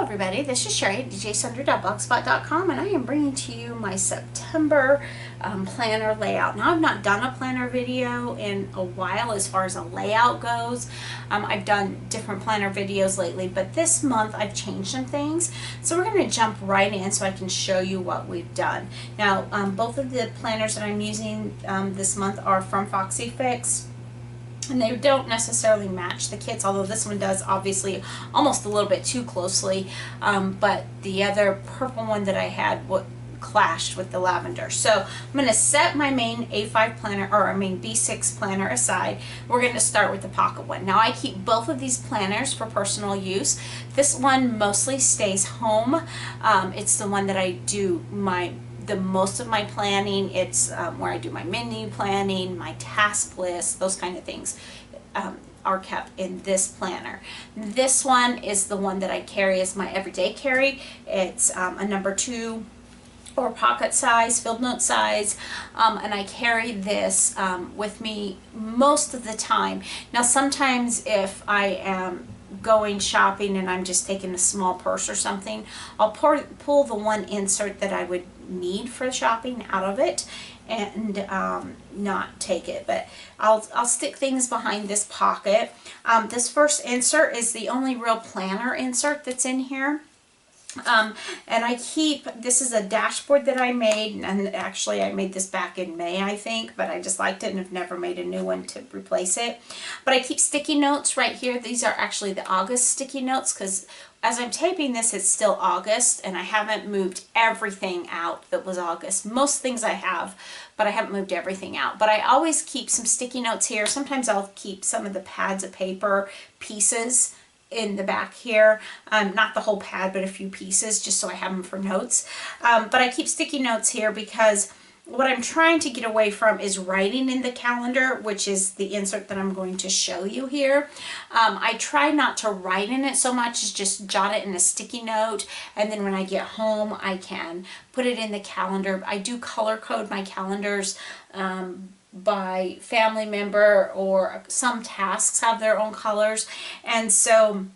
Hello everybody, this is Cheri, djsunder.blogspot.com, and I am bringing to you my September planner layout. Now, I've not done a planner video in a while as far as a layout goes. I've done different planner videos lately, but this month I've changed some things. So we're going to jump right in so I can show you what we've done. Now, both of the planners that I'm using this month are from Foxy Fix. And they don't necessarily match the kits, although this one does obviously almost a little bit too closely, but the other purple one that I had clashed with the lavender. So I'm going to set my main A5 planner, or I mean B6 planner aside. We're going to start with the pocket one. Now, I keep both of these planners for personal use. This one mostly stays home. It's the one that I do the most of my planning. It's where I do my menu planning, my task list, those kind of things are kept in this planner. This one is the one that I carry as my everyday carry. It's a number 2 or pocket size, filled note size, and I carry this with me most of the time. Now, sometimes if I am going shopping and I'm just taking a small purse or something, I'll pull the one insert that I would need for shopping out of it and not take it, but I'll stick things behind this pocket. This first insert is the only real planner insert that's in here. And this is a dashboard that I made, and actually I made this back in May, I think, but I just liked it and have never made a new one to replace it. But I keep sticky notes right here. These are actually the August sticky notes, because as I'm taping this, it's still August, and I haven't moved everything out that was August. Most things I have, but I haven't moved everything out. But I always keep some sticky notes here. Sometimes I'll keep some of the pads of paper pieces in the back here, not the whole pad, but a few pieces, just so I have them for notes. But I keep sticky notes here because what I'm trying to get away from is writing in the calendar, which is the insert that I'm going to show you here. I try not to write in it so much as just jot it in a sticky note, and then when I get home I can put it in the calendar. I do color code my calendars by family member, or some tasks have their own colors, and so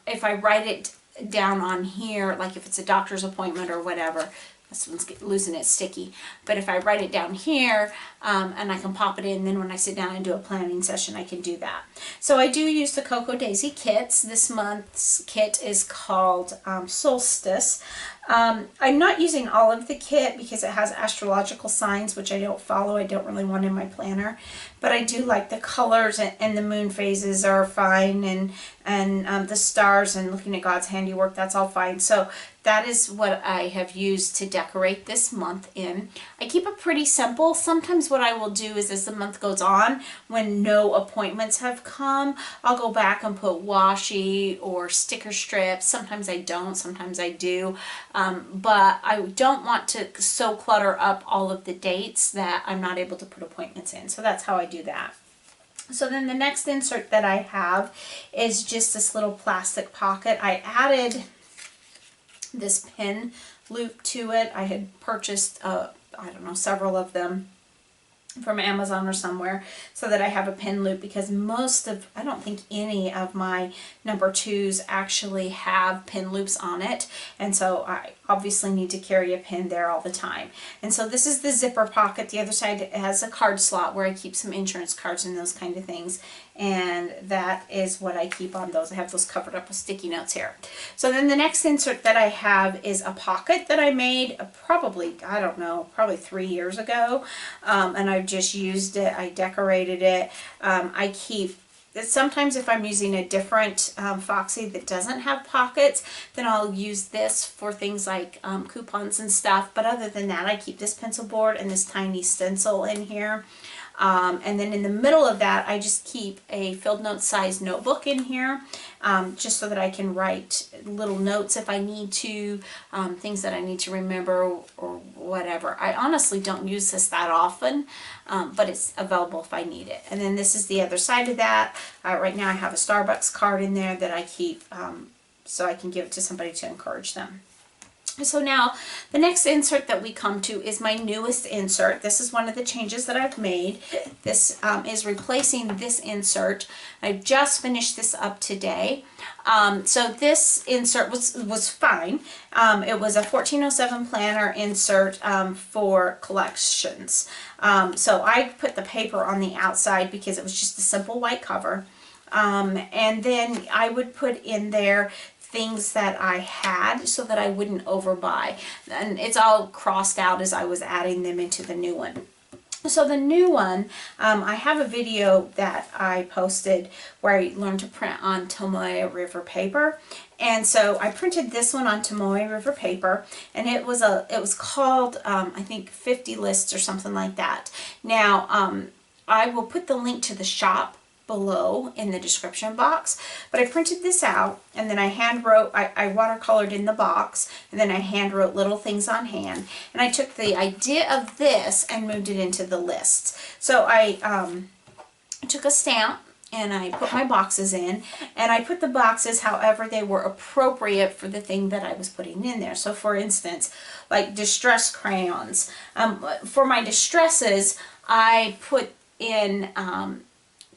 if I write it down on here, like if it's a doctor's appointment or whatever, this one's losing its sticky, but if I write it down here and I can pop it in, then when I sit down and do a planning session I can do that. So I do use the Cocoa Daisy kits. This month's kit is called Solstice. I'm not using all of the kit because it has astrological signs, which I don't follow. I don't really want in my planner, but I do like the colors, and the moon phases are fine, and the stars and looking at God's handiwork, that's all fine. So that is what I have used to decorate this month in. I keep it pretty simple. Sometimes what I will do is, as the month goes on, when no appointments have come, I'll go back and put washi or sticker strips. Sometimes I don't, sometimes I do. But I don't want to so clutter up all of the dates that I'm not able to put appointments in. So that's how I do that. So then the next insert that I have is just this little plastic pocket. I added this pin loop to it. I had purchased, I don't know, several of them from Amazon or somewhere, so that I have a pin loop, because I don't think any of my number 2s actually have pin loops on it, and so I obviously need to carry a pin there all the time. And so this is the zipper pocket. The other side has a card slot where I keep some insurance cards and those kind of things, and that is what I keep on those. I have those covered up with sticky notes here. So then the next insert that I have is a pocket that I made probably, I don't know, probably 3 years ago, and I've just used it. I decorated it. I keep sometimes if I'm using a different Foxy that doesn't have pockets, then I'll use this for things like coupons and stuff. But other than that, I keep this pencil board and this tiny stencil in here. And then in the middle of that, I just keep a filled note size notebook in here, just so that I can write little notes if I need to, things that I need to remember or whatever. I honestly don't use this that often, but it's available if I need it. And then this is the other side of that. Right now I have a Starbucks card in there that I keep so I can give it to somebody to encourage them. So now the next insert that we come to is my newest insert. This is one of the changes that I've made. This is replacing this insert. I just finished this up today. So this insert was fine. It was a 1407 planner insert for collections. So I put the paper on the outside because it was just a simple white cover. And then I would put in there things that I had so that I wouldn't overbuy. And it's all crossed out as I was adding them into the new one. So the new one, I have a video that I posted where I learned to print on Tomoe River paper. And so I printed this one on Tomoe River paper, and it was called, I think 50 lists or something like that. Now, I will put the link to the shop below in the description box, but I printed this out, and then I hand wrote, I watercolored in the box, and then I hand wrote little things on hand, and I took the idea of this and moved it into the lists. So I took a stamp and I put my boxes in, and I put the boxes however they were appropriate for the thing that I was putting in there. So for instance, like distress crayons. For my distresses, I put in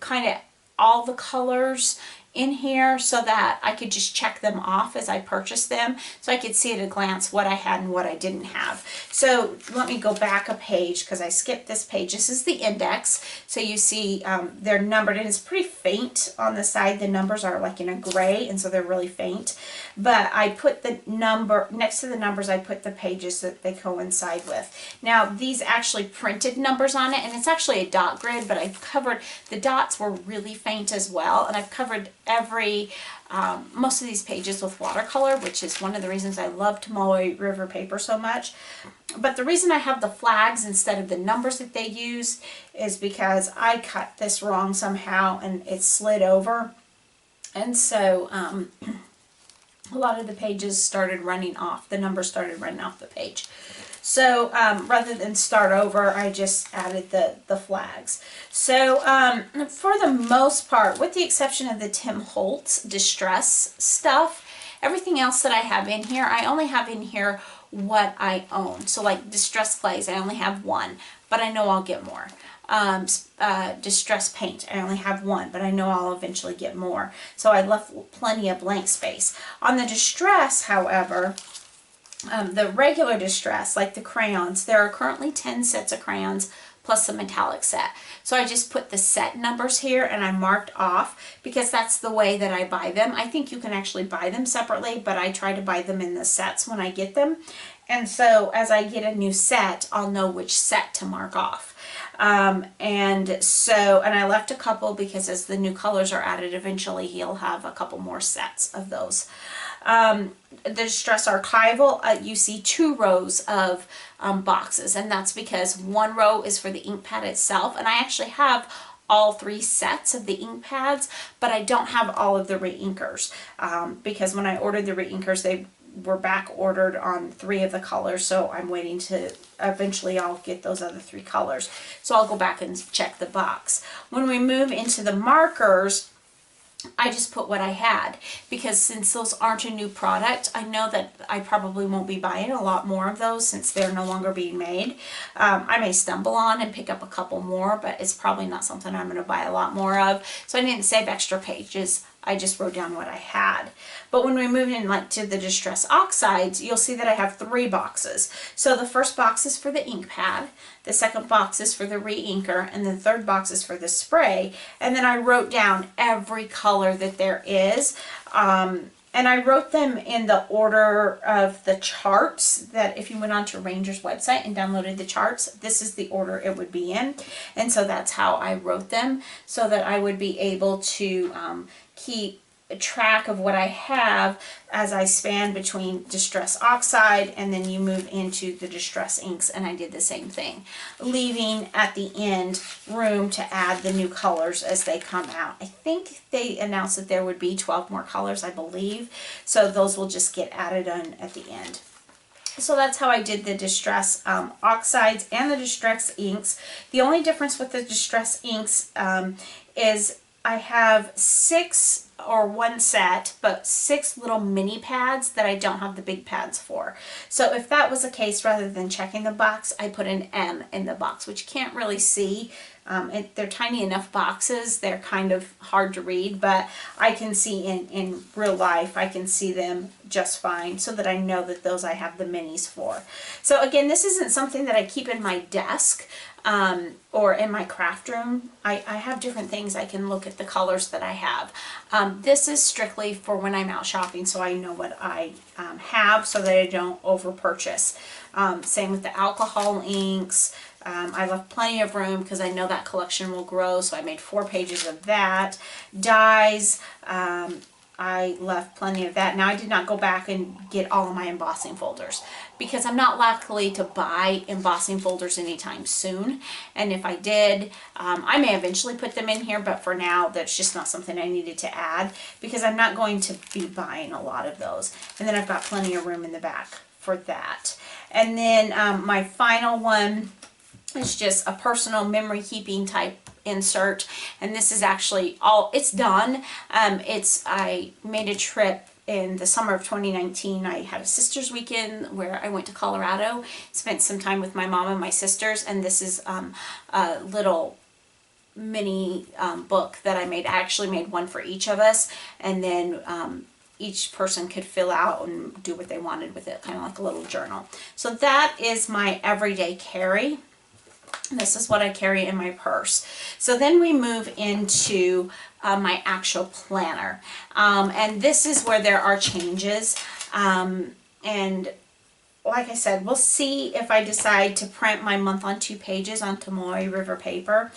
kind of all the colors in here so that I could just check them off as I purchased them, so I could see at a glance what I had and what I didn't have. So let me go back a page because I skipped this page. This is the index. So you see they're numbered, and it's pretty faint on the side. The numbers are like in a gray, and so they're really faint. But I put the number, next to the numbers I put the pages that they coincide with. Now these actually printed numbers on it, and it's actually a dot grid, but I've covered, the dots were really faint as well, and I've covered most of these pages with watercolor, which is one of the reasons I love Tomoe River paper so much. But the reason I have the flags instead of the numbers that they use is because I cut this wrong somehow and it slid over, and so a lot of the pages started running off, the numbers started running off the page. So rather than start over, I just added the flags. So for the most part, with the exception of the Tim Holtz distress stuff, everything else that I have in here, I only have in here what I own. So like distress clays, I only have one, but I know I'll get more. Distress paint, I only have one, but I know I'll eventually get more. So I left plenty of blank space. On the distress, however, the regular distress, like the crayons, there are currently 10 sets of crayons plus the metallic set. So I just put the set numbers here and I marked off because that's the way that I buy them. I think you can actually buy them separately, but I try to buy them in the sets when I get them. And so as I get a new set, I'll know which set to mark off. And I left a couple because as the new colors are added, eventually he'll have a couple more sets of those. The Distress Archival, you see 2 rows of boxes, and that's because one row is for the ink pad itself, and I actually have all 3 sets of the ink pads, but I don't have all of the reinkers because when I ordered the reinkers, they were back ordered on 3 of the colors, so I'm waiting to, eventually I'll get those other 3 colors. So I'll go back and check the box. When we move into the markers, I just put what I had because since those aren't a new product, I know that I probably won't be buying a lot more of those since they're no longer being made. I may stumble on and pick up a couple more, but it's probably not something I'm going to buy a lot more of. So I didn't save extra pages. I just wrote down what I had. But when we move in like to the Distress Oxides, you'll see that I have 3 boxes. So the first box is for the ink pad, the second box is for the reinker, and the third box is for the spray. And then I wrote down every color that there is. And I wrote them in the order of the charts that if you went onto Ranger's website and downloaded the charts, this is the order it would be in. And so that's how I wrote them so that I would be able to keep track of what I have as I span between Distress Oxide and then you move into the Distress Inks, and I did the same thing, leaving at the end room to add the new colors as they come out. I think they announced that there would be 12 more colors, I believe, so those will just get added on at the end. So that's how I did the Distress Oxides and the Distress Inks. The only difference with the Distress Inks is I have 6 or one set, but 6 little mini pads that I don't have the big pads for. So if that was the case, rather than checking the box, I put an M in the box, which you can't really see. They're tiny enough boxes, they're kind of hard to read, but I can see in real life, I can see them just fine, so that I know that those I have the minis for. So again, this isn't something that I keep in my desk or in my craft room. I have different things I can look at the colors that I have. This is strictly for when I'm out shopping, so I know what I have, so that I don't over purchase. Same with the alcohol inks. I left plenty of room because I know that collection will grow, so I made 4 pages of that. Dyes, I left plenty of that. Now, I did not go back and get all of my embossing folders because I'm not likely to buy embossing folders anytime soon. And if I did, I may eventually put them in here, but for now, that's just not something I needed to add because I'm not going to be buying a lot of those. And then I've got plenty of room in the back for that. And then my final one is just a personal memory keeping type insert, and this is actually it's done. I made a trip in the summer of 2019. I had a sisters weekend where I went to Colorado, spent some time with my mom and my sisters, and this is a little mini book that I made. I actually made one for each of us, and then each person could fill out and do what they wanted with it, kind of like a little journal. So that is my everyday carry. This is what I carry in my purse. So then we move into my actual planner. And this is where there are changes. And like I said, we'll see if I decide to print my month on 2 pages on Tomoe River paper.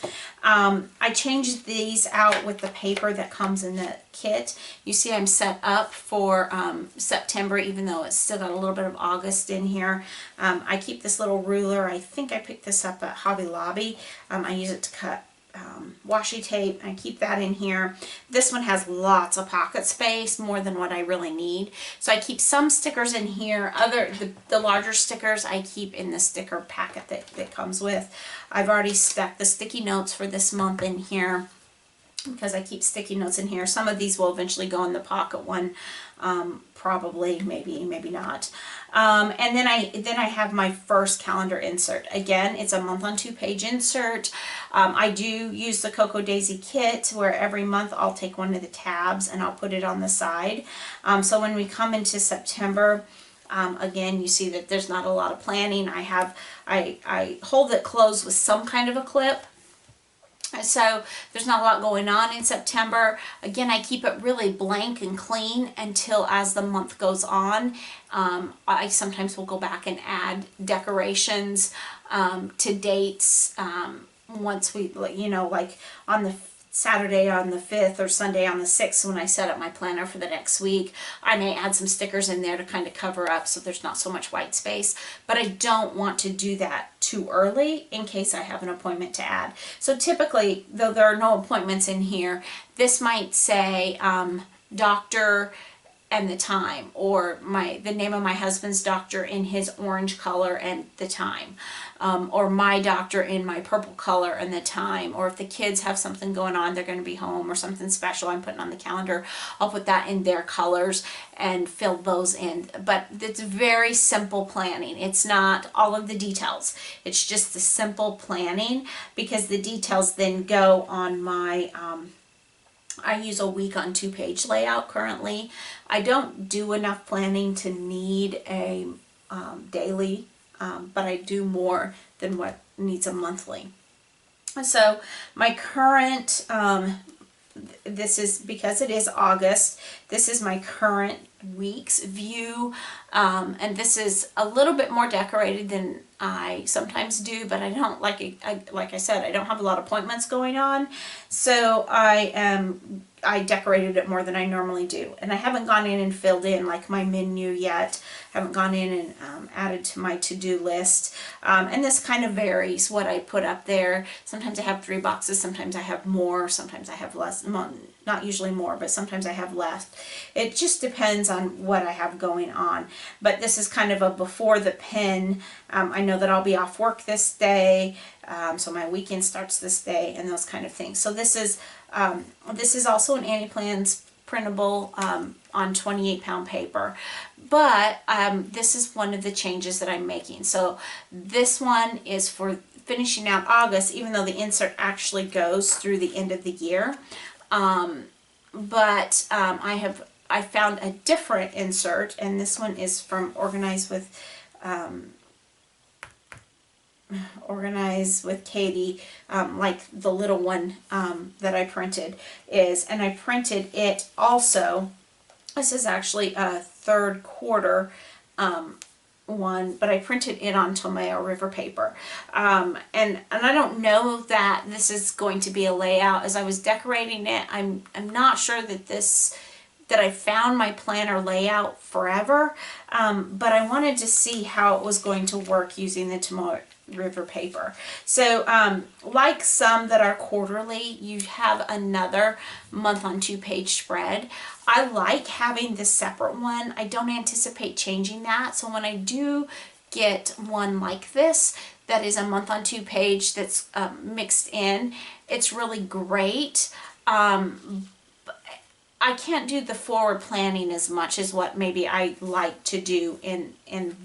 I changed these out with the paper that comes in the kit. You see I'm set up for September, even though it's still got a little bit of August in here. I keep this little ruler. I think I picked this up at Hobby Lobby. I use it to cut washi tape. I keep that in here. This one has lots of pocket space, more than what I really need. So I keep some stickers in here. The larger stickers I keep in the sticker packet that comes with. I've already stuck the sticky notes for this month in here because I keep sticky notes in here. Some of these will eventually go in the pocket one, probably, maybe not. And then I have my first calendar insert. Again, it's a month on 2 page insert. I do use the Cocoa Daisy kit where every month I'll take one of the tabs and I'll put it on the side. So when we come into September, again, you see that there's not a lot of planning. I hold it closed with some kind of a clip. So there's not a lot going on in September. Again, I keep it really blank and clean until as the month goes on. I sometimes will go back and add decorations to dates once we, like on the Saturday on the 5th or Sunday on the 6th when I set up my planner for the next week. I may add some stickers in there to kind of cover up so there's not so much white space, but I don't want to do that too early in case I have an appointment to add. So typically, though there are no appointments in here, this might say doctor and the time, or the name of my husband's doctor in his orange color and the time, or my doctor in my purple color and the time, or if the kids have something going on, they're going to be home, or something special I'm putting on the calendar, I'll put that in their colors and fill those in. But it's very simple planning. It's not all of the details. It's just the simple planning, because the details then go on my I use a week on 2 page layout currently. I don't do enough planning to need a daily, but I do more than what needs a monthly. So my current, this is because it is August, this is my current week's view, and this is a little bit more decorated than I sometimes do, but I don't like I said, I don't have a lot of appointments going on, so I decorated it more than I normally do, and I haven't gone in and filled in like my menu yet. I haven't gone in and added to my to-do list, and this kind of varies what I put up there. Sometimes I have 3 boxes, sometimes I have more, sometimes I have less. Not usually more, but sometimes I have less. It just depends on what I have going on. But this is kind of a before the pen. I know that I'll be off work this day. So my weekend starts this day and those kind of things. So this is also an Annie Plans printable on 28-pound paper. But this is one of the changes that I'm making. So this one is for finishing out August, even though the insert actually goes through the end of the year. But I found a different insert, and this one is from Organize with Katie, like the little one that I printed is, and I printed it also. This is actually a third quarter one, but I printed it on Tomato River paper. And I don't know that this is going to be a layout. As I was decorating it, I'm not sure that I found my planner layout forever, but I wanted to see how it was going to work using the Tomato River paper. So like some that are quarterly, you have another month on 2-page spread. I like having this separate one. I don't anticipate changing that. So when I do get one like this that is a month on 2-page that's mixed in, it's really great. I can't do the forward planning as much as what maybe I like to do in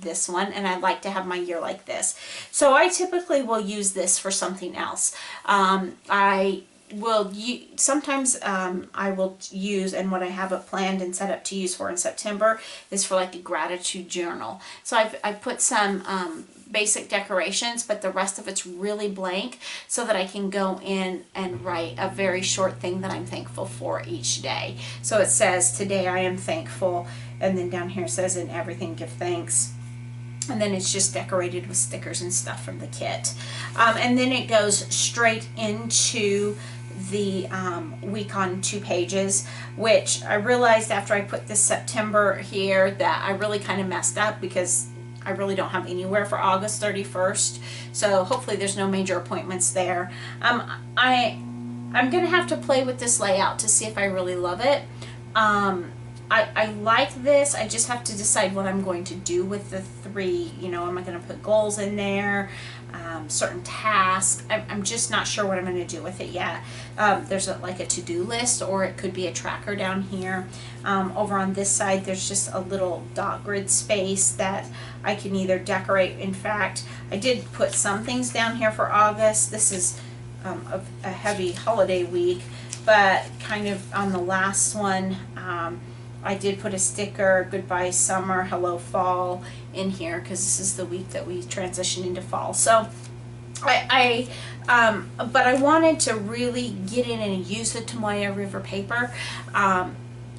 this one, and I like to have my year like this. So I typically will use this for something else. Sometimes I will use, and what I have it planned and set up to use for in September is for like a gratitude journal. So I've put some basic decorations, but the rest of it's really blank so that I can go in and write a very short thing that I'm thankful for each day. So it says, today I am thankful, and then down here it says, in everything give thanks. And then it's just decorated with stickers and stuff from the kit. And then it goes straight into the week on 2 pages, which I realized after I put this September here that I really kind of messed up, because I really don't have anywhere for August 31st. So hopefully there's no major appointments there. I'm going to have to play with this layout to see if I really love it. I like this. I just have to decide what I'm going to do with the 3. You know, am I going to put goals in there? Certain tasks. I'm just not sure what I'm going to do with it yet. There's like a to-do list, or it could be a tracker down here. Over on this side, there's just a little dot grid space that I can either decorate. In fact, I did put some things down here for August. This is a heavy holiday week, but kind of on the last one, I did put a sticker, goodbye summer, hello fall, in here, because this is the week that we transition into fall. So but I wanted to really get in and use the Tomato River paper.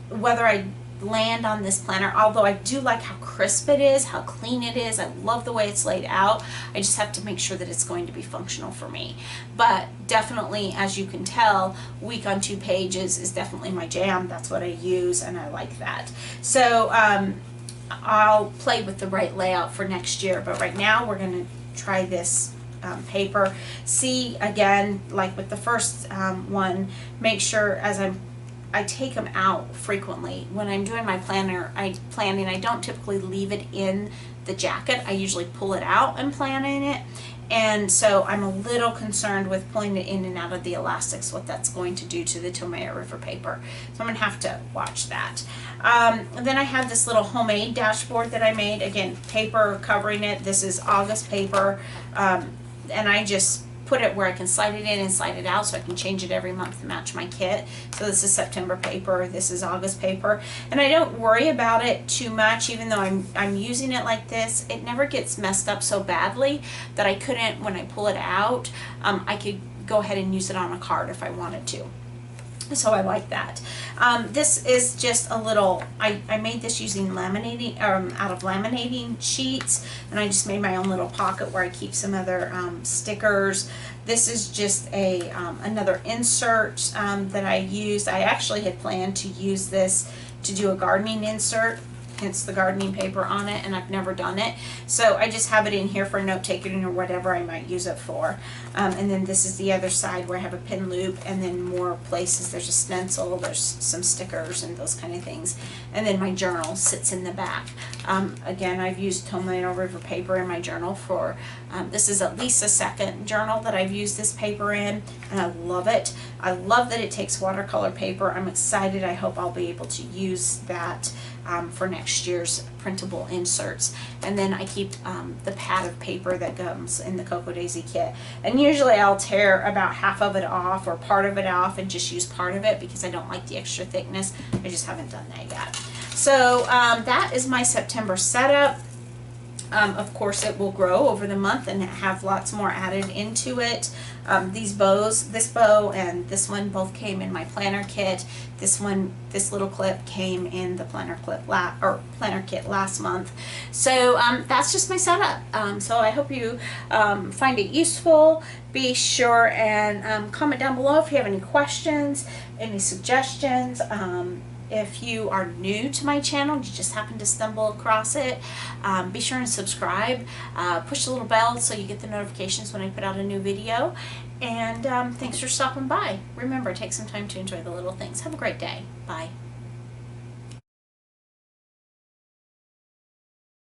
Whether I land on this planner, although I do like how crisp it is, how clean it is, I love the way it's laid out. I just have to make sure that it's going to be functional for me. But definitely, as you can tell, week on 2 pages is definitely my jam. That's what I use, and I like that. So I'll play with the right layout for next year, but right now we're going to try this paper. See, again, like with the first one, make sure as I take them out frequently. When I'm doing my planning, I don't typically leave it in the jacket. I usually pull it out and plan in it. And so I'm a little concerned with pulling it in and out of the elastics, what that's going to do to the Tomato River paper. So I'm going to have to watch that. Then I have this little homemade dashboard that I made. Again, paper covering it. This is August paper. And I just put it where I can slide it in and slide it out, so I can change it every month to match my kit. So this is September paper, this is August paper, and I don't worry about it too much. Even though I'm using it like this, it never gets messed up so badly that I couldn't, when I pull it out, I could go ahead and use it on a card if I wanted to. So I like that. This is just a little, I made this using laminating, out of laminating sheets, and I just made my own little pocket where I keep some other stickers. This is just a another insert that I used. I actually had planned to use this to do a gardening insert, hence the gardening paper on it, and I've never done it. So I just have it in here for note taking or whatever I might use it for. And then this is the other side where I have a pin loop, and then more places. There's a stencil, there's some stickers and those kind of things. And then my journal sits in the back. Again, I've used Tomato River paper in my journal for, this is at least the second journal that I've used this paper in, and I love it. I love that it takes watercolor paper. I'm excited. I hope I'll be able to use that for next year's printable inserts. And then I keep the pad of paper that comes in the Cocoa Daisy kit. And usually I'll tear about half of it off or part of it off and just use part of it because I don't like the extra thickness. I just haven't done that yet. So that is my September setup. Of course, it will grow over the month and have lots more added into it. These bows, this bow and this one, both came in my planner kit. This little clip came in the planner kit last month. So that's just my setup. So I hope you find it useful. Be sure and comment down below if you have any questions, any suggestions. If you are new to my channel, you just happen to stumble across it, be sure and subscribe. Push the little bell so you get the notifications when I put out a new video. And thanks for stopping by. Remember, take some time to enjoy the little things. Have a great day. Bye.